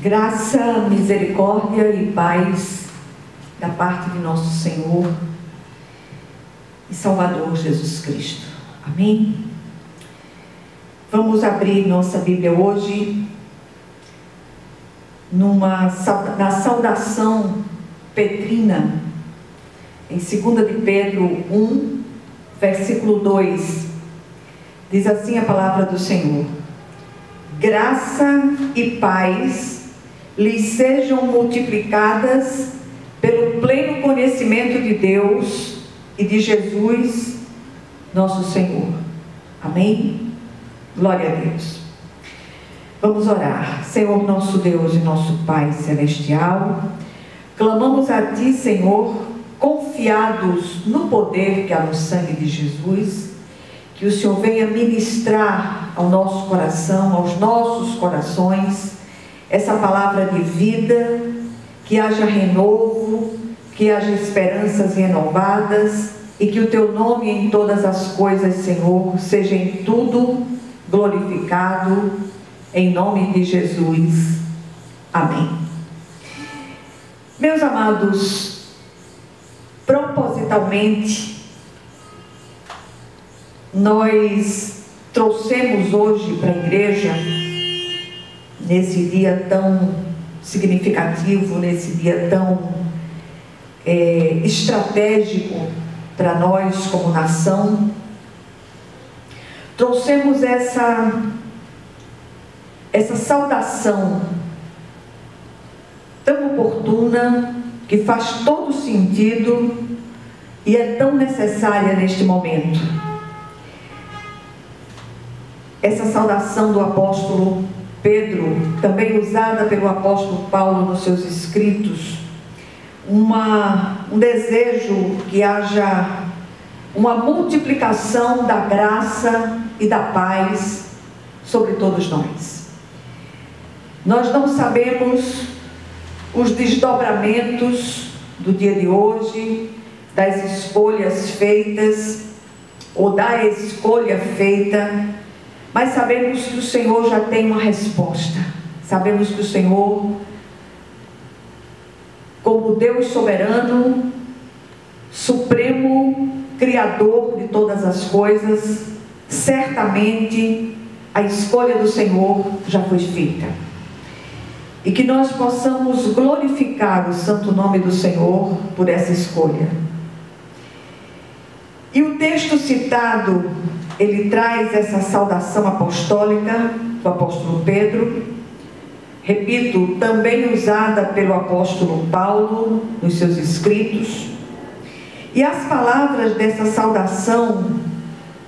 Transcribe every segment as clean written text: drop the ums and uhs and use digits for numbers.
Graça, misericórdia e paz da parte de nosso Senhor e Salvador Jesus Cristo. Amém? Vamos abrir nossa Bíblia hoje na saudação petrina, em 2 de Pedro 1, versículo 2. Diz assim a palavra do Senhor: graça e paz lhes sejam multiplicadas pelo pleno conhecimento de Deus e de Jesus, nosso Senhor. Amém? Glória a Deus. Vamos orar. Senhor, nosso Deus e nosso Pai Celestial, clamamos a Ti, Senhor, confiados no poder que há no sangue de Jesus, que o Senhor venha ministrar ao nosso coração, aos nossos corações, essa palavra de vida, que haja renovo, que haja esperanças renovadas e que o Teu nome em todas as coisas, Senhor, seja em tudo glorificado, em nome de Jesus. Amém. Meus amados, propositalmente, nós trouxemos hoje para a igreja, nesse dia tão significativo, nesse dia tão estratégico para nós como nação, trouxemos essa saudação tão oportuna, que faz todo sentido e é tão necessária neste momento. Essa saudação do apóstolo Pedro, também usada pelo apóstolo Paulo nos seus escritos, um desejo que haja uma multiplicação da graça e da paz sobre todos nós. Nós não sabemos os desdobramentos do dia de hoje, das escolhas feitas ou da escolha feita, mas sabemos que o Senhor já tem uma resposta. Sabemos que o Senhor, como Deus soberano, supremo, criador de todas as coisas, certamente a escolha do Senhor já foi feita. E que nós possamos glorificar o santo nome do Senhor por essa escolha. E o texto citado, ele traz essa saudação apostólica do apóstolo Pedro, repito, também usada pelo apóstolo Paulo nos seus escritos. E as palavras dessa saudação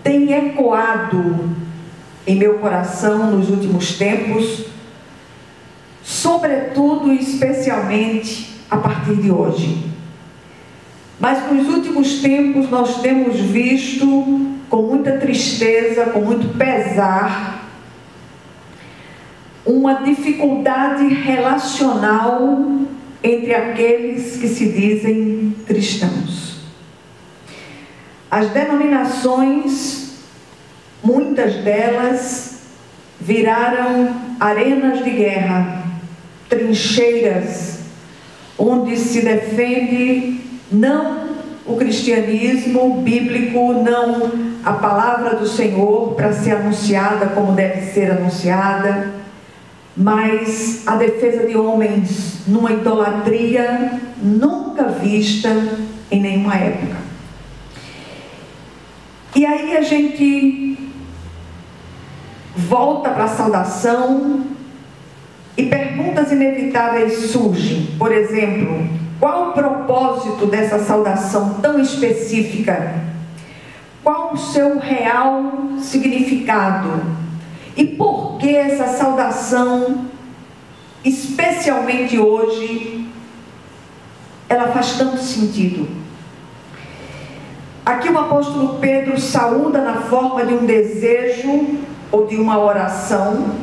têm ecoado em meu coração nos últimos tempos, sobretudo e especialmente a partir de hoje. Mas nos últimos tempos nós temos visto com muita tristeza, com muito pesar, uma dificuldade relacional entre aqueles que se dizem cristãos. As denominações, muitas delas, viraram arenas de guerra, trincheiras, onde se defende não o cristianismo bíblico, não a palavra do Senhor para ser anunciada como deve ser anunciada, mas a defesa de homens numa idolatria nunca vista em nenhuma época. E aí a gente volta para a saudação e perguntas inevitáveis surgem. Por exemplo, qual o propósito dessa saudação tão específica? Qual o seu real significado? E por que essa saudação, especialmente hoje, ela faz tanto sentido? Aqui o apóstolo Pedro saúda na forma de um desejo ou de uma oração.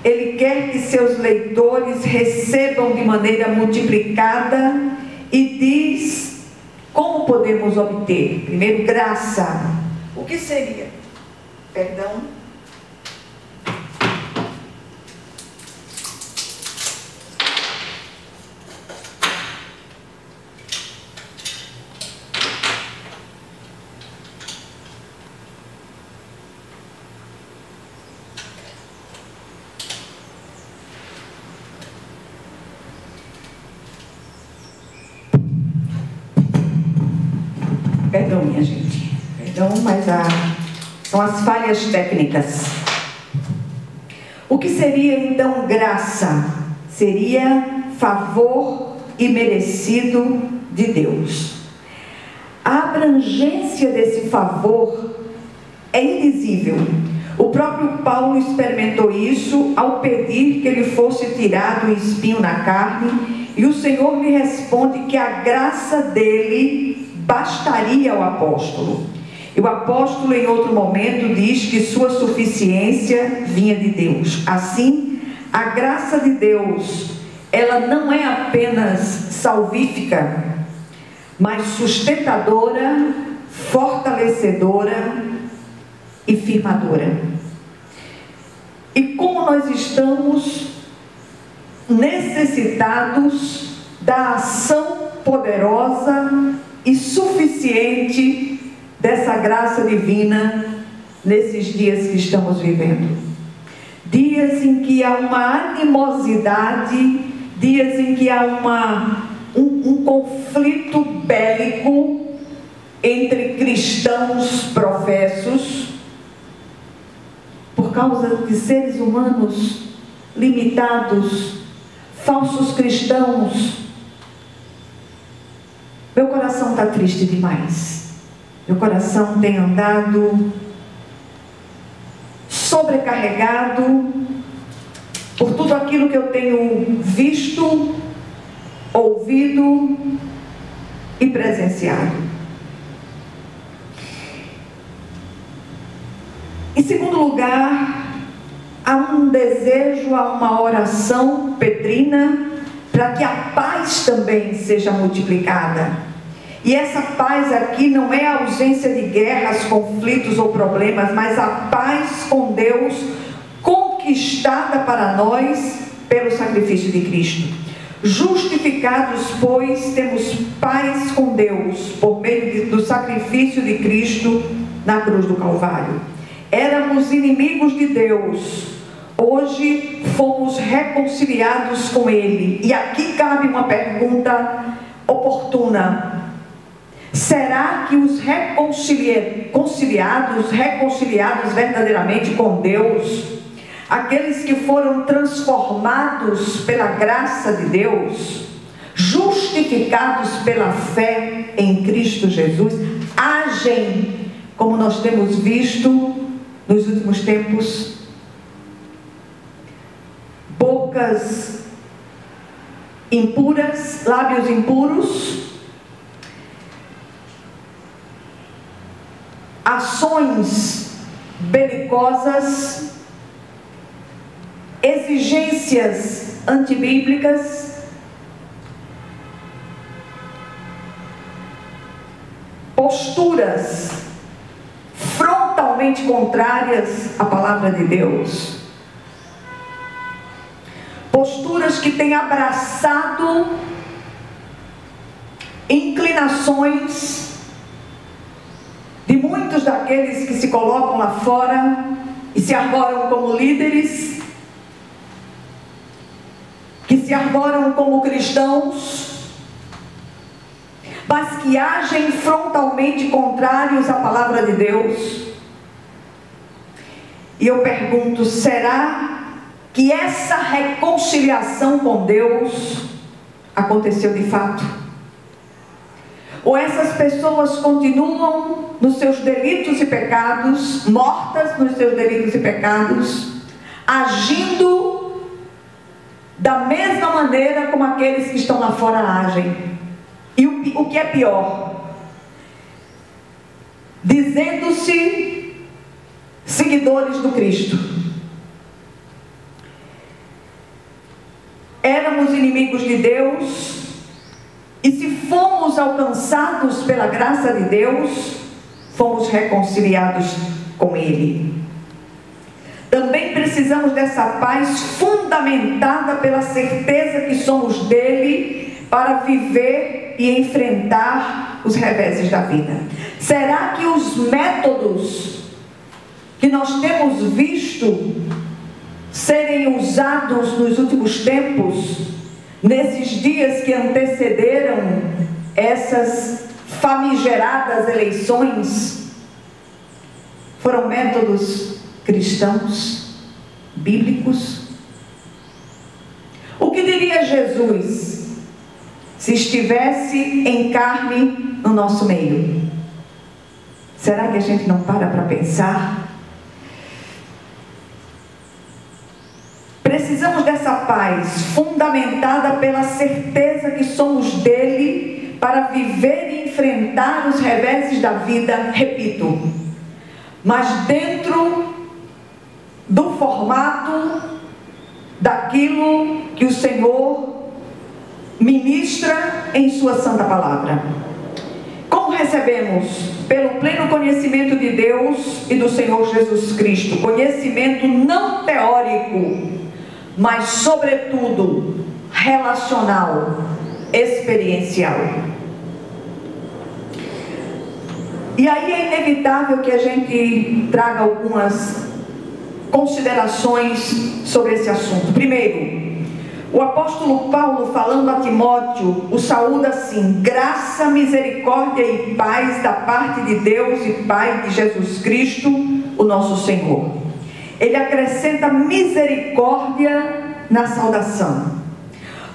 Ele quer que seus leitores recebam de maneira multiplicada e diz como podemos obter. Primeiro, graça. O que seria? Perdão. Então, são as falhas técnicas. O que seria então graça? Seria favor imerecido de Deus. A abrangência desse favor é indizível. O próprio Paulo experimentou isso ao pedir que lhe fosse tirado o espinho na carne, e o Senhor lhe responde que a graça dele bastaria ao apóstolo. E o apóstolo em outro momento diz que sua suficiência vinha de Deus. Assim, a graça de Deus, ela não é apenas salvífica, mas sustentadora, fortalecedora e firmadora. E como nós estamos necessitados da ação poderosa e suficiente dessa graça divina nesses dias que estamos vivendo. Dias em que há uma animosidade, dias em que há um conflito bélico entre cristãos professos, por causa de seres humanos limitados, falsos cristãos. Meu coração está triste demais. Meu coração tem andado sobrecarregado por tudo aquilo que eu tenho visto, ouvido e presenciado. Em segundo lugar, há um desejo, há uma oração petrina para que a paz também seja multiplicada. E essa paz aqui não é a ausência de guerras, conflitos ou problemas, mas a paz com Deus conquistada para nós pelo sacrifício de Cristo. Justificados, pois, temos paz com Deus por meio do sacrifício de Cristo na cruz do Calvário. Éramos inimigos de Deus, hoje fomos reconciliados com Ele. E aqui cabe uma pergunta oportuna: será que os reconciliados verdadeiramente com Deus, aqueles que foram transformados pela graça de Deus, justificados pela fé em Cristo Jesus, agem como nós temos visto nos últimos tempos? Bocas impuras, lábios impuros, ações belicosas, exigências antibíblicas, posturas frontalmente contrárias à palavra de Deus, posturas que têm abraçado inclinações de muitos daqueles que se colocam lá fora e se arvoram como líderes, que se arvoram como cristãos, mas que agem frontalmente contrários à palavra de Deus. E eu pergunto: será que essa reconciliação com Deus aconteceu de fato? Ou essas pessoas continuam nos seus delitos e pecados, mortas nos seus delitos e pecados, agindo da mesma maneira como aqueles que estão lá fora agem? E o que é pior, dizendo-se seguidores do Cristo. Éramos inimigos de Deus, e se fomos alcançados pela graça de Deus, fomos reconciliados com Ele. Também precisamos dessa paz fundamentada pela certeza que somos dele, para viver e enfrentar os reveses da vida. Será que os métodos que nós temos visto serem usados nos últimos tempos, nesses dias que antecederam essas famigeradas eleições, Foram métodos cristãos, bíblicos? O que diria Jesus se estivesse em carne no nosso meio? Será que a gente não para pensar? Precisamos dessa paz fundamentada pela certeza que somos dele para viver e enfrentar os reveses da vida, repito, mas dentro do formato daquilo que o Senhor ministra em sua santa palavra. Como recebemos? Pelo pleno conhecimento de Deus e do Senhor Jesus Cristo. Conhecimento não teórico, mas sobretudo relacional, experiencial. E aí é inevitável que a gente traga algumas considerações sobre esse assunto. Primeiro, o apóstolo Paulo, falando a Timóteo, o saúda assim: graça, misericórdia e paz da parte de Deus e Pai de Jesus Cristo, o nosso Senhor. Ele acrescenta misericórdia na saudação.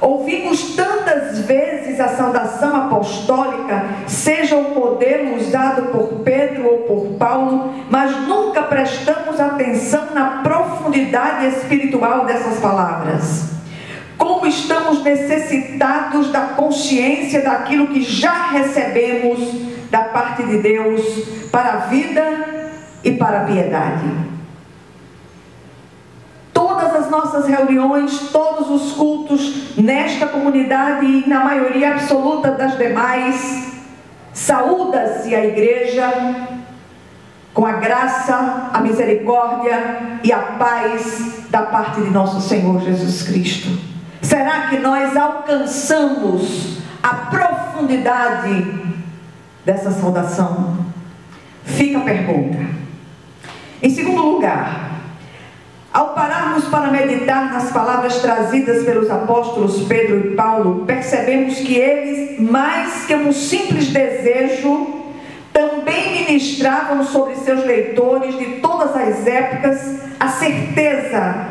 Ouvimos tantas vezes a saudação apostólica, seja o modelo usado por Pedro ou por Paulo, mas nunca prestamos atenção na profundidade espiritual dessas palavras. Como estamos necessitados da consciência daquilo que já recebemos da parte de Deus para a vida e para a piedade. Todas as nossas reuniões, todos os cultos nesta comunidade e na maioria absoluta das demais, saúda-se a igreja com a graça, a misericórdia e a paz da parte de nosso Senhor Jesus Cristo. Será que nós alcançamos a profundidade dessa saudação? Fica a pergunta. Em segundo lugar, ao pararmos para meditar nas palavras trazidas pelos apóstolos Pedro e Paulo, percebemos que eles, mais que um simples desejo, também ministravam sobre seus leitores de todas as épocas a certeza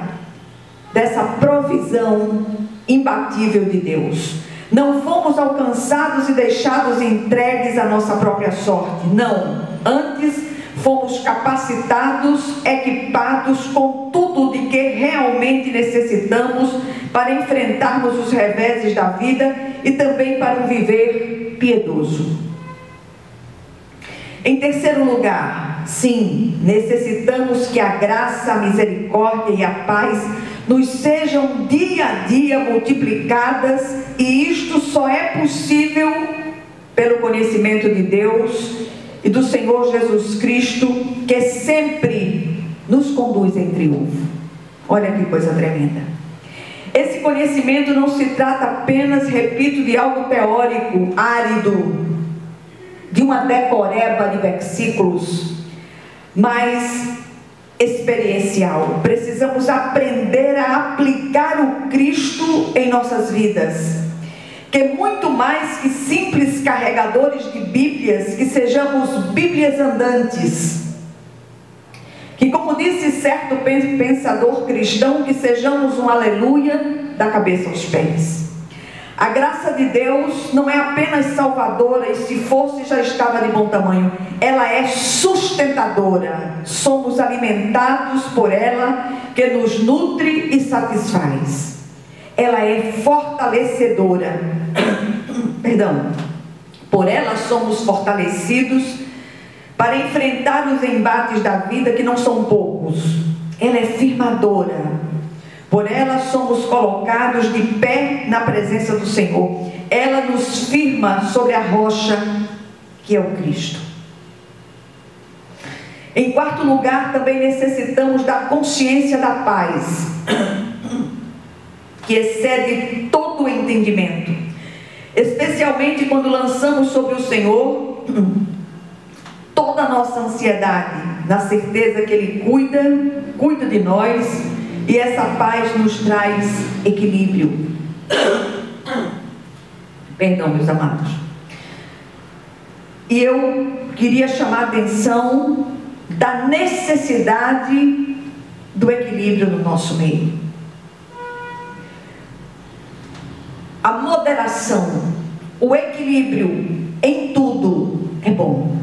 dessa provisão imbatível de Deus. Não fomos alcançados e deixados entregues à nossa própria sorte, não. Antes, fomos capacitados, equipados com tudo de que realmente necessitamos para enfrentarmos os reveses da vida e também para um viver piedoso. Em terceiro lugar, sim, necessitamos que a graça, a misericórdia e a paz nos sejam dia a dia multiplicadas, e isto só é possível pelo conhecimento de Deus e do Senhor Jesus Cristo, que sempre nos conduz em triunfo. Olha que coisa tremenda. Esse conhecimento não se trata apenas, repito, de algo teórico, árido, de uma decoreba de versículos, mas experiencial. Precisamos aprender a aplicar o Cristo em nossas vidas, que muito mais que simples carregadores de Bíblias, que sejamos Bíblias andantes, que, como disse certo pensador cristão, que sejamos um aleluia da cabeça aos pés. A graça de Deus não é apenas salvadora, e se fosse já estava de bom tamanho. Ela é sustentadora. Somos alimentados por ela, que nos nutre e satisfaz. Ela é fortalecedora. Perdão. Por ela somos fortalecidos para enfrentar os embates da vida, que não são poucos. Ela é firmadora. Por ela somos colocados de pé na presença do Senhor. Ela nos firma sobre a rocha, que é o Cristo. Em quarto lugar, também necessitamos da consciência da paz, que excede todo o entendimento, especialmente quando lançamos sobre o Senhor toda a nossa ansiedade, na certeza que Ele cuida de nós. E essa paz nos traz equilíbrio. Perdão, meus amados. E eu queria chamar a atenção da necessidade do equilíbrio no nosso meio. A moderação, o equilíbrio em tudo é bom.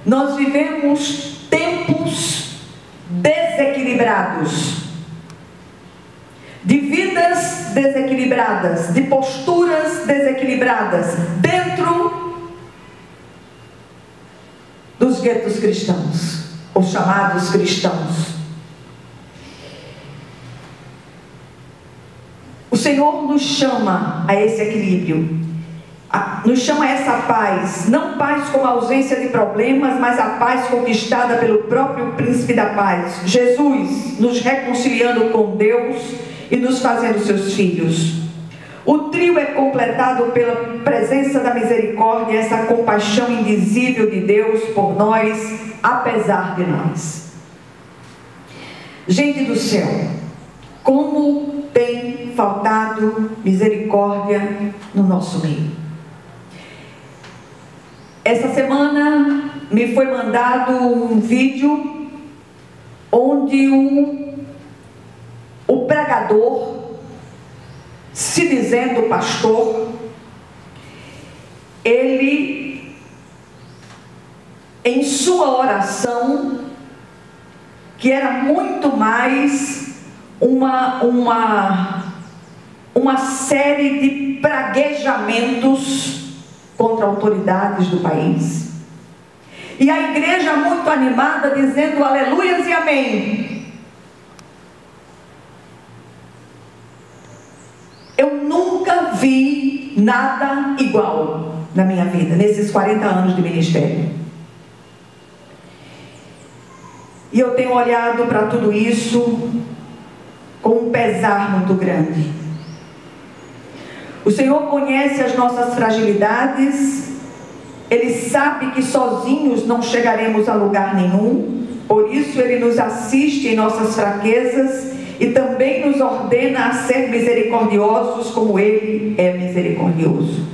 Nós vivemos tempos desequilibrados, de vidas desequilibradas, de posturas desequilibradas, dentro dos guetos cristãos, os chamados cristãos. O Senhor nos chama a esse equilíbrio, nos chama a essa paz, não paz como ausência de problemas, mas a paz conquistada pelo próprio príncipe da paz, Jesus, nos reconciliando com Deus e nos fazendo seus filhos. O trio é completado pela presença da misericórdia, essa compaixão indizível de Deus por nós, apesar de nós. Gente do céu, como tem faltado misericórdia no nosso meio. Essa semana me foi mandado um vídeo onde o pregador, se dizendo pastor, ele, em sua oração, que era muito mais uma série de praguejamentos contra autoridades do país, e a igreja muito animada dizendo aleluias e amém. Eu nunca vi nada igual na minha vida, nesses 40 anos de ministério. E eu tenho olhado para tudo isso com um pesar muito grande. O Senhor conhece as nossas fragilidades, Ele sabe que sozinhos não chegaremos a lugar nenhum, por isso Ele nos assiste em nossas fraquezas e também nos ordena a ser misericordiosos como Ele é misericordioso.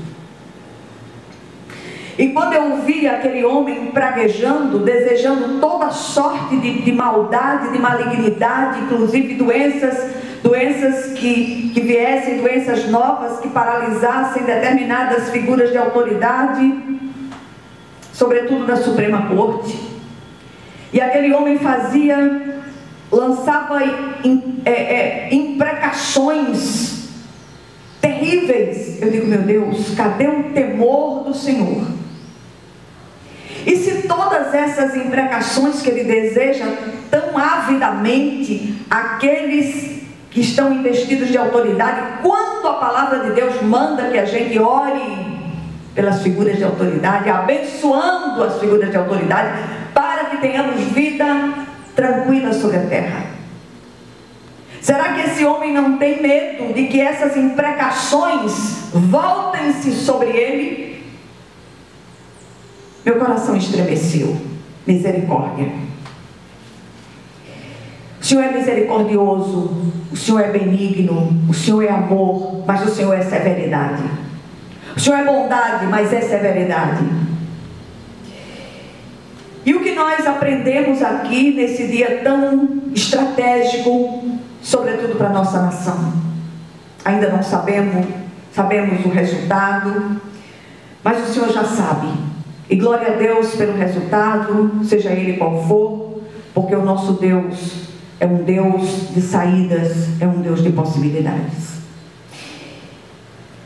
E quando eu vi aquele homem praguejando, desejando toda sorte de maldade, de malignidade, inclusive doenças que viessem, doenças novas que paralisassem determinadas figuras de autoridade, sobretudo da Suprema Corte, e aquele homem lançava imprecações terríveis. Eu digo, meu Deus, cadê o temor do Senhor? E se todas essas imprecações que ele deseja tão avidamente aqueles que estão investidos de autoridade, quando a palavra de Deus manda que a gente ore pelas figuras de autoridade, abençoando as figuras de autoridade, para que tenhamos vida tranquila sobre a terra. Será que esse homem não tem medo de que essas imprecações voltem-se sobre ele? Meu coração estremeceu. Misericórdia. O Senhor é misericordioso, o Senhor é benigno, o Senhor é amor, mas o Senhor é severidade. O Senhor é bondade, mas é severidade. E o que nós aprendemos aqui nesse dia tão estratégico, sobretudo para a nossa nação? Ainda não sabemos o resultado, mas o Senhor já sabe. E glória a Deus pelo resultado, seja ele qual for, porque o nosso Deus é um Deus de saídas, é um Deus de possibilidades.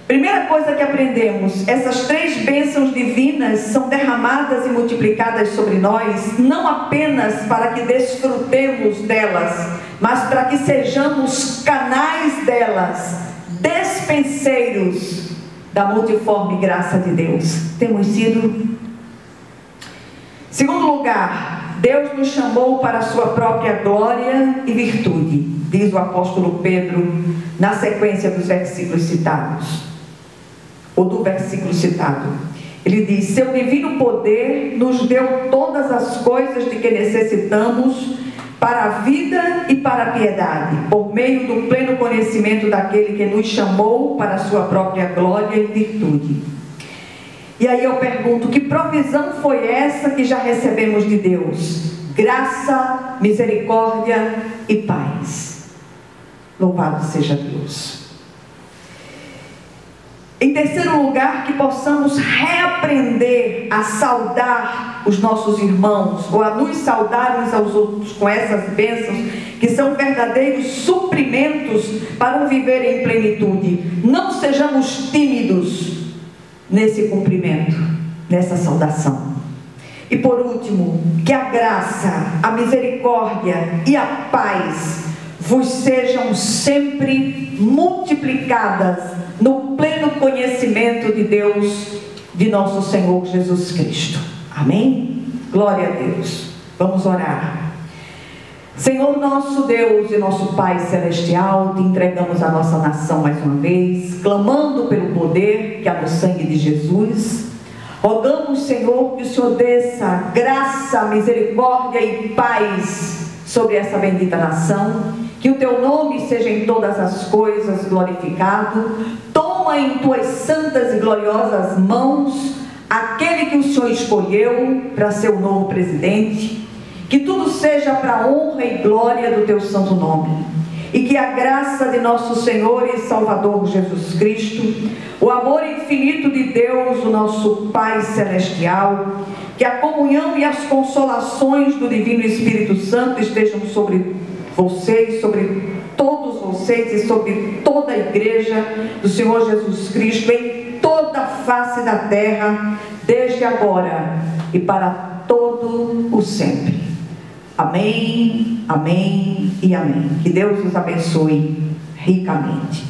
Primeira coisa que aprendemos, essas 3 bênçãos divinas são derramadas e multiplicadas sobre nós, não apenas para que desfrutemos delas, mas para que sejamos canais delas, despenseiros da multiforme graça de Deus. Temos sido? Segundo lugar, Deus nos chamou para a sua própria glória e virtude, diz o apóstolo Pedro na sequência dos versículos citados, ou do versículo citado. Ele diz: seu divino poder nos deu todas as coisas de que necessitamos para a vida e para a piedade, por meio do pleno conhecimento daquele que nos chamou para a sua própria glória e virtude. E aí eu pergunto, que provisão foi essa que já recebemos de Deus? Graça, misericórdia e paz. Louvado seja Deus. Em terceiro lugar, que possamos reaprender a saudar os nossos irmãos, ou a nos saudar uns aos outros com essas bênçãos, que são verdadeiros suprimentos para um viver em plenitude. Não sejamos tímidos nesse cumprimento, nessa saudação. E por último, que a graça, a misericórdia e a paz vos sejam sempre multiplicadas no pleno conhecimento de Deus, de nosso Senhor Jesus Cristo. Amém? Glória a Deus. Vamos orar. Senhor nosso Deus e nosso Pai Celestial, te entregamos a nossa nação mais uma vez, clamando pelo poder que há no sangue de Jesus. Rogamos, Senhor, que o Senhor desça graça, misericórdia e paz sobre essa bendita nação, que o teu nome seja em todas as coisas glorificado. Toma em tuas santas e gloriosas mãos aquele que o Senhor escolheu para ser o novo presidente. Que tudo seja para a honra e glória do teu santo nome. E que a graça de nosso Senhor e Salvador Jesus Cristo, o amor infinito de Deus, o nosso Pai Celestial, que a comunhão e as consolações do Divino Espírito Santo estejam sobre vocês, sobre todos vocês e sobre toda a igreja do Senhor Jesus Cristo, em toda a face da terra, desde agora e para todo o sempre. Amém, amém e amém. Que Deus os abençoe ricamente.